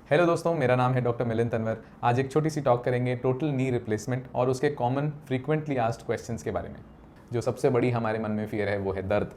Hello दोस्तों, मेरा नाम है डॉक्टर मिलिंद तनवर। आज एक छोटी सी टॉक करेंगे टोटल नी रिप्लेसमेंट और उसके कॉमन फ्रीक्वेंटली आस्क्ड क्वेश्चंस के बारे में। जो सबसे बड़ी हमारे मन में फियर है वो है दर्द,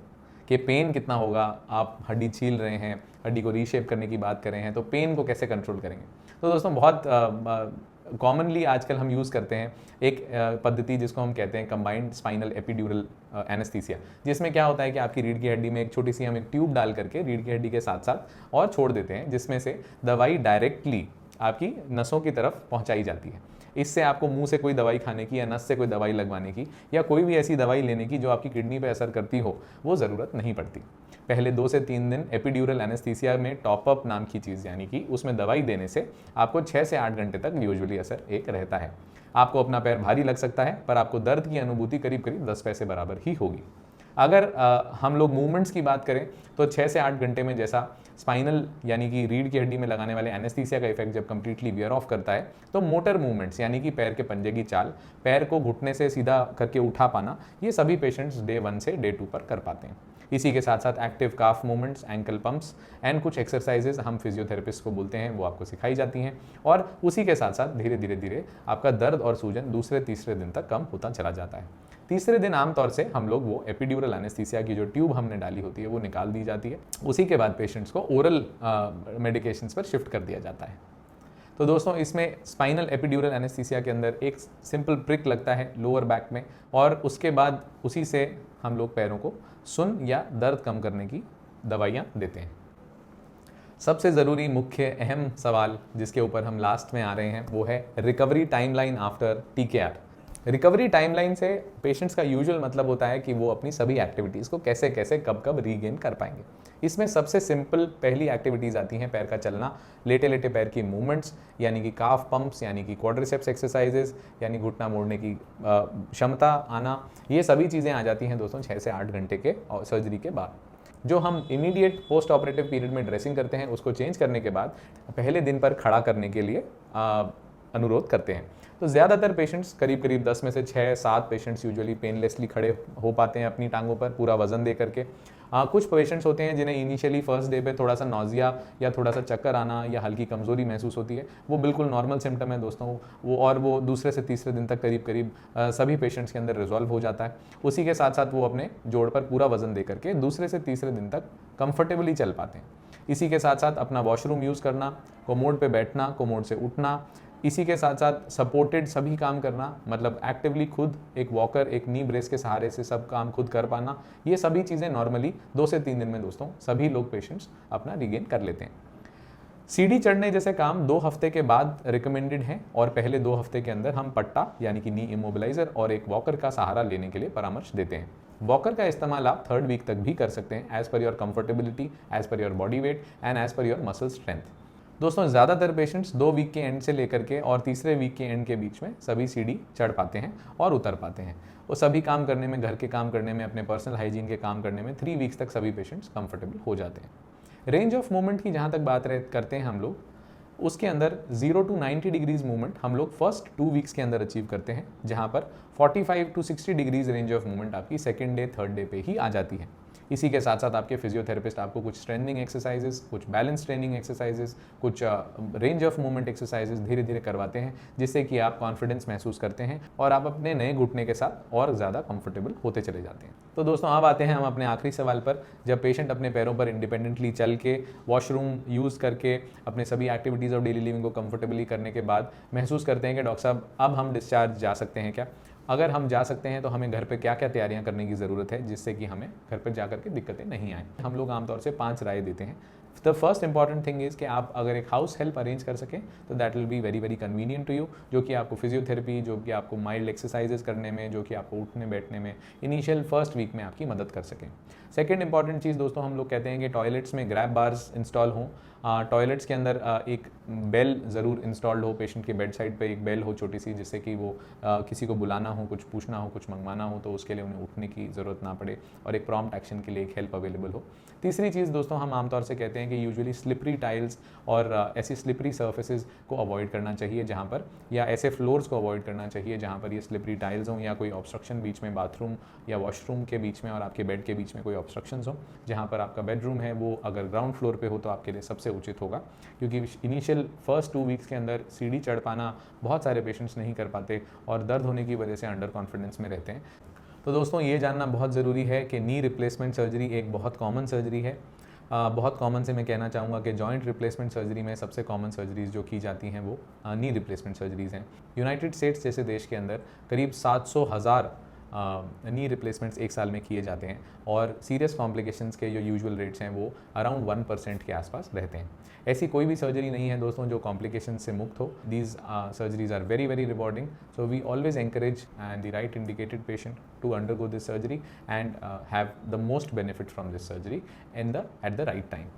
कि पेन कितना होगा। आप हड्डी छील रहे हैं, हड्डी को रीशेप करने की बात कर रहे हैं, तो पेन को कैसे कंट्रोल करेंगे। तो दोस्तों बहुत कॉमनली आजकल हम यूज़ करते हैं एक पद्धति जिसको हम कहते हैं कंबाइंड स्पाइनल एपिड्यूरल एनेस्थीसिया, जिसमें क्या होता है कि आपकी रीढ़ की हड्डी में एक छोटी सी हम एक ट्यूब डाल करके रीढ़ की हड्डी के साथ साथ और छोड़ देते हैं, जिसमें से दवाई डायरेक्टली आपकी नसों की तरफ पहुंचाई जाती है। इससे आपको मुंह से कोई दवाई खाने की या नस से कोई दवाई लगवाने की या कोई भी ऐसी दवाई लेने की जो आपकी किडनी पे असर करती हो, वो ज़रूरत नहीं पड़ती। पहले 2 से 3 दिन एपिड्यूरल एनेस्थीसिया में टॉपअप नाम की चीज़, यानी कि उसमें दवाई देने से आपको 6 से 8 घंटे तक यूजुअली असर एक रहता है। आपको अपना पैर भारी लग सकता है, पर आपको दर्द की अनुभूति करीब करीब 10 पैसे बराबर ही होगी। अगर हम लोग मूवमेंट्स की बात करें तो 6 से 8 घंटे में जैसा स्पाइनल यानी कि रीढ़ की हड्डी में लगाने वाले एनेस्थीसिया का इफेक्ट जब कंप्लीटली वियर ऑफ करता है, तो मोटर मूवमेंट्स यानी कि पैर के पंजे की चाल, पैर को घुटने से सीधा करके उठा पाना, ये सभी पेशेंट्स डे 1 से डे 2 पर कर पाते हैं। इसी के साथ साथ active calf movements, ankle pumps and कुछ एक्सरसाइजेज हम फिजियोथेरेपिस्ट को बोलते हैं, वो आपको सिखाई जाती हैं। और उसी के साथ साथ धीरे धीरे धीरे आपका दर्द और सूजन दूसरे तीसरे दिन तक कम होता चला जाता है। तीसरे दिन आमतौर से हम लोग वो एपिड्यूरल एनेस्थीसिया की जो ट्यूब हमने डाली होती है वो निकाल दी जाती है। उसी के बाद पेशेंट्स को ओरल मेडिकेशंस पर शिफ्ट कर दिया जाता है। तो दोस्तों इसमें स्पाइनल एपिड्यूरल एनेस्थीसिया के अंदर एक सिंपल प्रिक लगता है लोअर बैक में, और उसके बाद उसी से हम लोग पैरों को सुन या दर्द कम करने की दवाइयाँ देते हैं। सबसे ज़रूरी मुख्य अहम सवाल जिसके ऊपर हम लास्ट में आ रहे हैं वो है recovery timeline after TKR। Recovery timeline से पेशेंट्स का यूजुअल मतलब होता है कि वो अपनी सभी एक्टिविटीज़ को कैसे कैसे कब कब रीगेन कर पाएंगे। इसमें सबसे सिंपल पहली एक्टिविटीज़ आती हैं पैर का चलना, लेटे लेटे पैर की मूवमेंट्स यानी कि काफ पंप्स यानी कि क्वाड्रिसेप्स एक्सरसाइजेस यानी घुटना मोड़ने की क्षमता आना, ये सभी चीज़ें आ जाती हैं दोस्तों 6 से 8 घंटे के सर्जरी के बाद। जो हम इमीडिएट पोस्ट ऑपरेटिव पीरियड में ड्रेसिंग करते हैं उसको चेंज करने के बाद पहले दिन पर खड़ा करने के लिए अनुरोध करते हैं। तो ज़्यादातर पेशेंट्स करीब करीब 10 में से 6-7 पेशेंट्स यूजुअली पेनलेसली खड़े हो पाते हैं अपनी टांगों पर पूरा वजन दे करके। कुछ पेशेंट्स होते हैं जिन्हें इनिशियली फर्स्ट डे पे थोड़ा सा नौजिया या थोड़ा सा चक्कर आना या हल्की कमज़ोरी महसूस होती है, वो बिल्कुल नॉर्मल सिम्टम है दोस्तों। वो दूसरे से तीसरे दिन तक करीब करीब सभी पेशेंट्स के अंदर रिजॉल्व हो जाता है। उसी के साथ साथ वो अपने जोड़ पर पूरा वजन दे करके दूसरे से तीसरे दिन तक कंफर्टेबली चल पाते हैं। इसी के साथ साथ अपना वॉशरूम यूज़ करना, कोमोड पे बैठना, कोमोड से उठना, इसी के साथ साथ सपोर्टेड सभी काम करना, मतलब एक्टिवली खुद एक वॉकर एक नी ब्रेस के सहारे से सब काम खुद कर पाना, ये सभी चीज़ें नॉर्मली 2 से 3 दिन में दोस्तों सभी लोग पेशेंट्स अपना रिगेन कर लेते हैं। सीढ़ी चढ़ने जैसे काम 2 हफ्ते के बाद रिकमेंडेड हैं, और पहले 2 हफ्ते के अंदर हम पट्टा यानी कि नी इमोबिलाइजर और एक वॉकर का सहारा लेने के लिए परामर्श देते हैं। वॉकर का इस्तेमाल आप 3rd वीक तक भी कर सकते हैं, as per your comfortability, as per your body weight and as per your muscle strength. दोस्तों ज़्यादातर पेशेंट्स 2 वीक के एंड से लेकर के और तीसरे वीक के एंड के बीच में सभी सीढ़ी चढ़ पाते हैं और उतर पाते हैं। वो सभी काम करने में, घर के काम करने में, अपने पर्सनल हाइजीन के काम करने में 3 वीक्स तक सभी पेशेंट्स कंफर्टेबल हो जाते हैं। रेंज ऑफ मूवमेंट की जहाँ तक बात करते हैं हम लोग, उसके अंदर 0 to 90 डिग्रीज मूवमेंट हम लोग फर्स्ट 2 वीक्स के अंदर अचीव करते हैं, जहाँ पर 45 to 60 degrees range of movement आपकी 2nd डे 3rd डे पे ही आ जाती है। इसी के साथ साथ आपके फिजियोथेरेपिस्ट आपको कुछ स्ट्रेंथनिंग एक्सरसाइजेस, कुछ बैलेंस ट्रेनिंग एक्सरसाइजेस, कुछ रेंज ऑफ मूवमेंट एक्सरसाइजेस धीरे धीरे करवाते हैं, जिससे कि आप कॉन्फिडेंस महसूस करते हैं और आप अपने नए घुटने के साथ और ज़्यादा कंफर्टेबल होते चले जाते हैं। तो दोस्तों अब आते हैं हम अपने आखिरी सवाल पर। जब पेशेंट अपने पैरों पर इंडिपेंडेंटली चल के, वॉशरूम यूज़ करके, अपने सभी एक्टिविटीज़ और डेली लिविंग को कंफर्टेबली करने के बाद महसूस करते हैं कि डॉक्टर साहब अब हम डिस्चार्ज जा सकते हैं क्या? अगर हम जा सकते हैं तो हमें घर पे क्या क्या तैयारियां करने की ज़रूरत है जिससे कि हमें घर पर जा करके दिक्कतें नहीं आएँ। हम लोग आमतौर से 5 राय देते हैं। The first important thing is कि आप अगर एक हाउस हेल्प अरेंज कर सकें तो that will be very very convenient to you, जो कि आपको फिजियोथेरेपी, जो कि आपको माइल्ड एक्सरसाइजेस करने में, जो कि आपको उठने बैठने में इनिशियल फर्स्ट वीक में आपकी मदद कर सकें। सेकेंड इंपॉर्टेंट चीज़ दोस्तों, हम लोग कहते हैं कि टॉयलेट्स में ग्रैब बार्स इंस्टॉल हों। टॉयलेट्स के अंदर एक बेल ज़रूर इंस्टॉल्ड हो, पेशेंट की बेड साइड पर एक बेल हो छोटी सी, जिससे कि वो किसी को बुलाना हो, कुछ पूछना हो, कुछ मंगवाना हो तो उसके लिए उन्हें उठने की ज़रूरत ना पड़े और एक प्रॉम्प्ट एक्शन के लिए एक हेल्प अवेलेबल हो। तीसरी चीज़ दोस्तों, हम आमतौर से कहते हैं कि यूजुअली स्लिपरी टाइल्स और ऐसी स्लिपरी सर्फेसेज को अवॉइड करना चाहिए जहाँ पर, या ऐसे फ्लोर्स को अवॉइड करना चाहिए जहाँ पर ये स्लिपरी टाइल्स हों या कोई ऑब्स्ट्रक्शन बीच में बाथरूम या वॉशरूम के बीच में और आपके बेड के बीच में कोई ऑब्स्ट्रक्शंस हो। जहाँ पर आपका बेडरूम है वो अगर ग्राउंड फ्लोर पे हो तो आपके लिए सबसे उचित होगा, क्योंकि इनिशियल फर्स्ट 2 वीक्स के अंदर सीढ़ी चढ़ पाना बहुत सारे पेशेंट्स नहीं कर पाते और दर्द होने की वजह से अंडर कॉन्फिडेंस में रहते हैं। तो दोस्तों ये जानना बहुत ज़रूरी है कि नी रिप्लेसमेंट सर्जरी एक बहुत कॉमन सर्जरी है। बहुत कॉमन से मैं कहना चाहूँगा कि जॉइंट रिप्लेसमेंट सर्जरी में सबसे कॉमन सर्जरीज़ जो की जाती हैं वो नी रिप्लेसमेंट सर्जरीज़ हैं। यूनाइटेड स्टेट्स जैसे देश के अंदर करीब 700,000 नी रिप्लेसमेंट्स एक साल में किए जाते हैं और सीरियस कॉम्प्लिकेशंस के जो यूजुअल रेट्स हैं वो अराउंड 1% के आसपास रहते हैं। ऐसी कोई भी सर्जरी नहीं है दोस्तों जो कॉम्प्लिकेशन से मुक्त हो। These surgeries are very very rewarding, so we always encourage and the right indicated patient to undergo this surgery and have the most benefit from this surgery at the right time.